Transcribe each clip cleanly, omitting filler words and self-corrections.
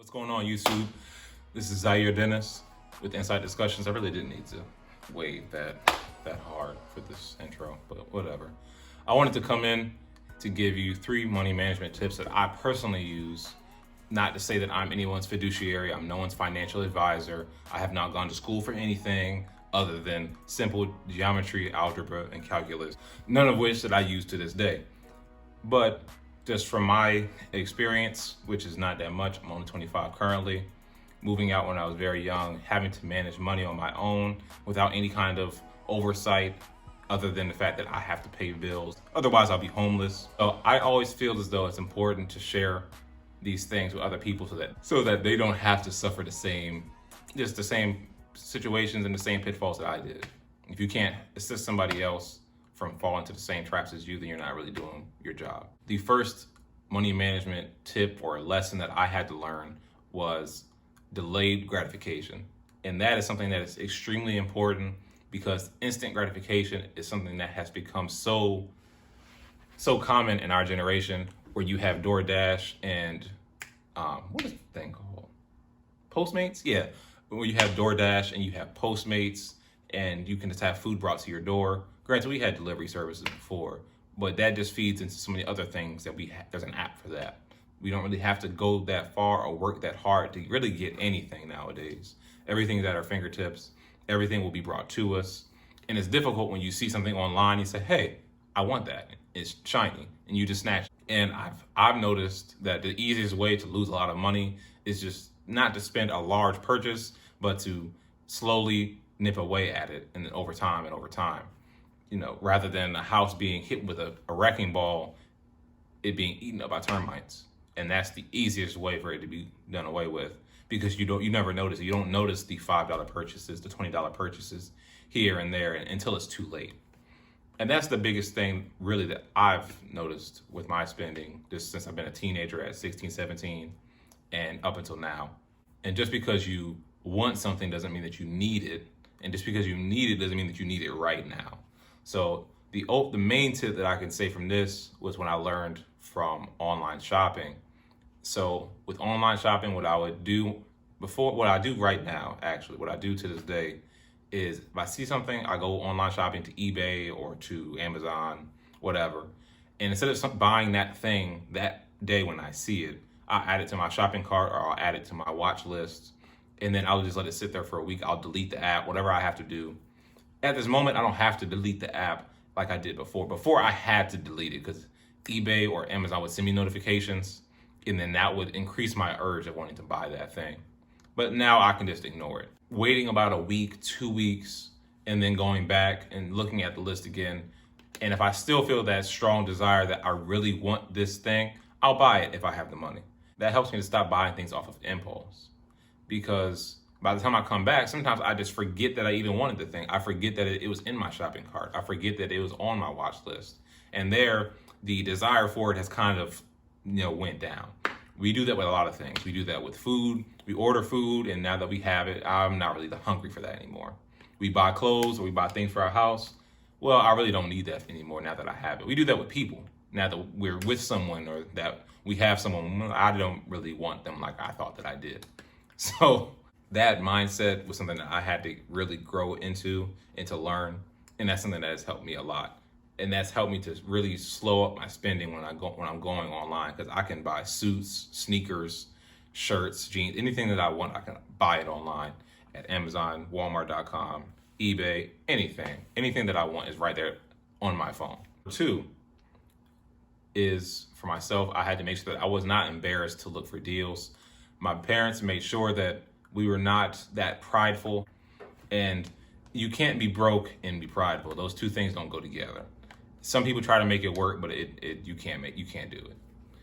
What's going on, YouTube? This is Zaire Dennis with Inside Discussions. I really didn't need to wait that hard for this intro, but whatever. I wanted to come in to give you 3 money management tips that I personally use. Not to say that I'm anyone's fiduciary, I'm no one's financial advisor. I have not gone to school for anything other than simple geometry, algebra, and calculus, none of which that I use to this day. But just from my experience, which is not that much, I'm only 25 currently, moving out when I was very young, having to manage money on my own without any kind of oversight other than the fact that I have to pay bills. Otherwise, I'll be homeless. So I always feel as though it's important to share these things with other people so that they don't have to suffer the same situations and the same pitfalls that I did. If you can't assist somebody else from falling into the same traps as you, then you're not really doing your job. The first money management tip or lesson that I had to learn was delayed gratification. And that is something that is extremely important because instant gratification is something that has become so common in our generation, where you have DoorDash and what is the thing called? Postmates? Yeah, where you have DoorDash and you have Postmates and you can just have food brought to your door. Granted, we had delivery services before, but that just feeds into so many other things that there's an app for that. We don't really have to go that far or work that hard to really get anything nowadays. Everything's at our fingertips. Everything will be brought to us. And it's difficult when you see something online, you say, hey, I want that. It's shiny, and you just snatch it. And I've noticed that the easiest way to lose a lot of money is just not to spend a large purchase, but to slowly nip away at it and over time. You know, rather than a house being hit with a wrecking ball, it being eaten up by termites. And that's the easiest way for it to be done away with, because you never notice it. You don't notice the $5 purchases, the $20 purchases here and there until it's too late. And that's the biggest thing really that I've noticed with my spending just since I've been a teenager at 16, 17 and up until now. And just because you want something doesn't mean that you need it. And just because you need it doesn't mean that you need it right now. So the main tip that I can say from this was when I learned from online shopping. So with online shopping, what I do right now, actually, what I do to this day is if I see something, I go online shopping to eBay or to Amazon, whatever. And instead of buying that thing that day when I see it, I'll add it to my shopping cart or I'll add it to my watch list. And then I'll just let it sit there for a week. I'll delete the app, whatever I have to do. At this moment, I don't have to delete the app like I did before. Before, I had to delete it because eBay or Amazon would send me notifications, and then that would increase my urge of wanting to buy that thing. But now I can just ignore it. Waiting about a week, 2 weeks, and then going back and looking at the list again. And if I still feel that strong desire that I really want this thing, I'll buy it if I have the money. That helps me to stop buying things off of impulse. Because by the time I come back, sometimes I just forget that I even wanted the thing. I forget that it was in my shopping cart. I forget that it was on my watch list. And there, the desire for it has kind of, went down. We do that with a lot of things. We do that with food. We order food, and now that we have it, I'm not really hungry for that anymore. We buy clothes or we buy things for our house. Well, I really don't need that anymore now that I have it. We do that with people. Now that we're with someone or that we have someone, I don't really want them like I thought that I did. So that mindset was something that I had to really grow into and to learn. And that's something that has helped me a lot. And that's helped me to really slow up my spending when I'm going online, because I can buy suits, sneakers, shirts, jeans, anything that I want, I can buy it online at Amazon, Walmart.com, eBay, anything that I want is right there on my phone. 2 is for myself, I had to make sure that I was not embarrassed to look for deals. My parents made sure that we were not that prideful, and you can't be broke and be prideful. Those 2 things don't go together. Some people try to make it work, but you can't do it.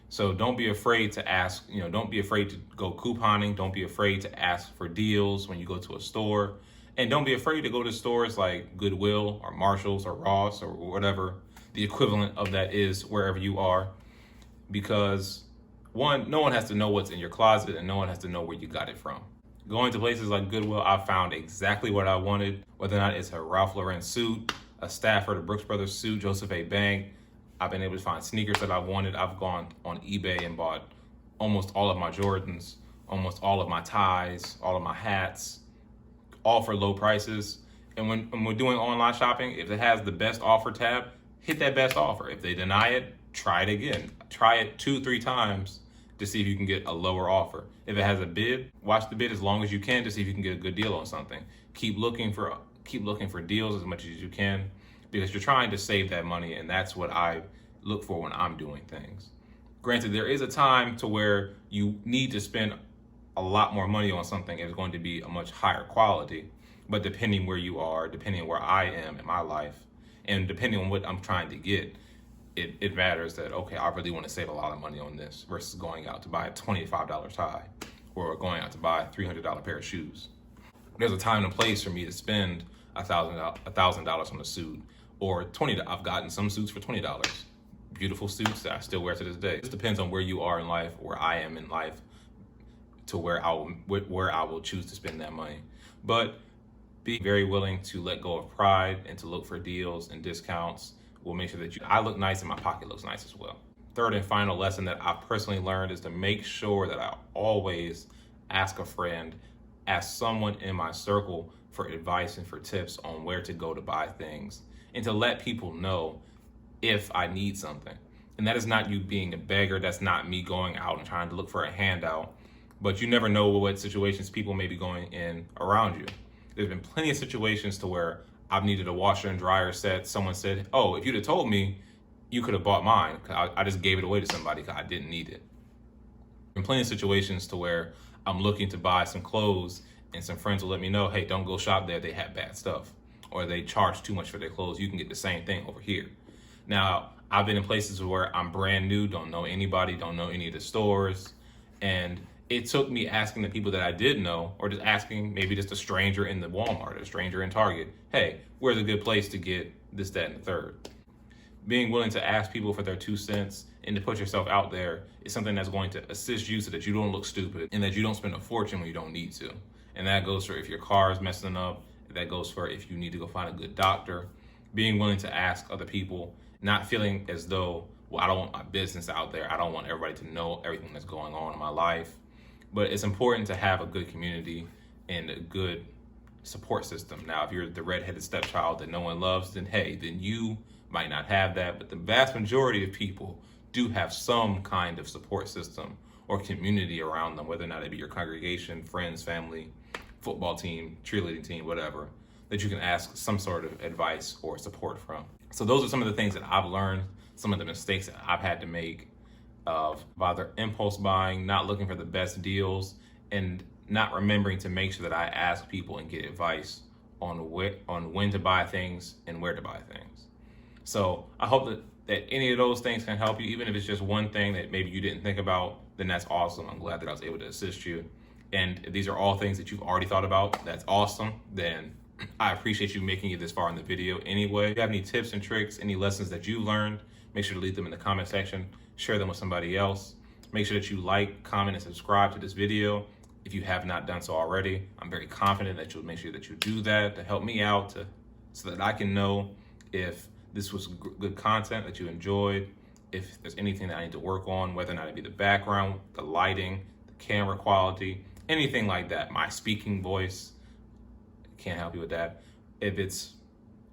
So don't be afraid to ask, don't be afraid to go couponing. Don't be afraid to ask for deals when you go to a store. And don't be afraid to go to stores like Goodwill or Marshall's or Ross or whatever the equivalent of that is wherever you are. Because no one has to know what's in your closet, and no one has to know where you got it from. Going to places like Goodwill, I found exactly what I wanted, whether or not it's a Ralph Lauren suit, a Stafford, a Brooks Brothers suit, Joseph A. Bank. I've been able to find sneakers that I wanted. I've gone on eBay and bought almost all of my Jordans, almost all of my ties, all of my hats, all for low prices. And when we're doing online shopping, if it has the best offer tab, hit that best offer. If they deny it, try it again. Try it 2-3 times to see if you can get a lower offer. If it has a bid, watch the bid as long as you can to see if you can get a good deal on something. Keep looking for deals as much as you can, because you're trying to save that money, and that's what I look for when I'm doing things. Granted, there is a time to where you need to spend a lot more money on something. It's going to be a much higher quality, but depending where you are, depending where I am in my life, and depending on what I'm trying to get, it matters that, okay, I really want to save a lot of money on this versus going out to buy a $25 tie or going out to buy a $300 pair of shoes. There's a time and a place for me to spend $1,000 on a suit, or $20. I've gotten some suits for $20. Beautiful suits that I still wear to this day. It just depends on where you are in life, where I am in life, to where I will choose to spend that money. But be very willing to let go of pride and to look for deals and discounts. Will make sure that I look nice and my pocket looks nice as well. Third and final lesson that I've personally learned is to make sure that I always ask a friend, ask someone in my circle for advice and for tips on where to go to buy things, and to let people know if I need something. And that is not you being a beggar. That's not me going out and trying to look for a handout. But you never know what situations people may be going in around you. There's been plenty of situations to where I've needed a washer and dryer set. Someone said, oh, if you'd have told me, you could have bought mine. I just gave it away to somebody because I didn't need it. Been plenty of situations to where I'm looking to buy some clothes and some friends will let me know, hey, don't go shop there. They have bad stuff. Or they charge too much for their clothes. You can get the same thing over here. Now, I've been in places where I'm brand new, don't know anybody, don't know any of the stores. And it took me asking the people that I did know, or just asking maybe just a stranger in the Walmart, a stranger in Target, hey, where's a good place to get this, that, and the third? Being willing to ask people for their 2 cents and to put yourself out there is something that's going to assist you so that you don't look stupid and that you don't spend a fortune when you don't need to. And that goes for if your car is messing up, that goes for if you need to go find a good doctor. Being willing to ask other people, not feeling as though, well, I don't want my business out there. I don't want everybody to know everything that's going on in my life. But it's important to have a good community and a good support system. Now, if you're the redheaded stepchild that no one loves, then hey, then you might not have that. But the vast majority of people do have some kind of support system or community around them, whether or not it be your congregation, friends, family, football team, cheerleading team, whatever, that you can ask some sort of advice or support from. So those are some of the things that I've learned, some of the mistakes that I've had to make of either impulse buying, not looking for the best deals, and not remembering to make sure that I ask people and get advice on when to buy things and where to buy things. So I hope that any of those things can help you, even if it's just one thing that maybe you didn't think about, then that's awesome. I'm glad that I was able to assist you. And if these are all things that you've already thought about, that's awesome. Then I appreciate you making it this far in the video anyway. If you have any tips and tricks, any lessons that you learned, make sure to leave them in the comment section. Share them with somebody else. Make sure that you like, comment, and subscribe to this video if you have not done so already. I'm very confident that you'll make sure that you do that to help me out, so that I can know if this was good content that you enjoyed, if there's anything that I need to work on, whether or not it be the background, the lighting, the camera quality, anything like that. My speaking voice, can't help you with that. If it's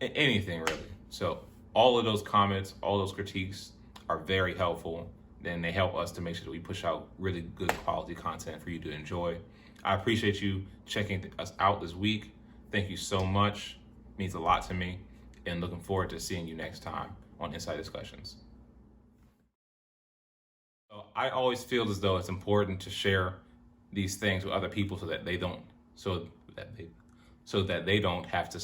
anything really. So all of those comments, all those critiques are very helpful, and they help us to make sure that we push out really good quality content for you to enjoy. I appreciate you checking us out this week. Thank you so much. It means a lot to me, and looking forward to seeing you next time on Inside Discussions. So I always feel as though it's important to share these things with other people so that they don't have to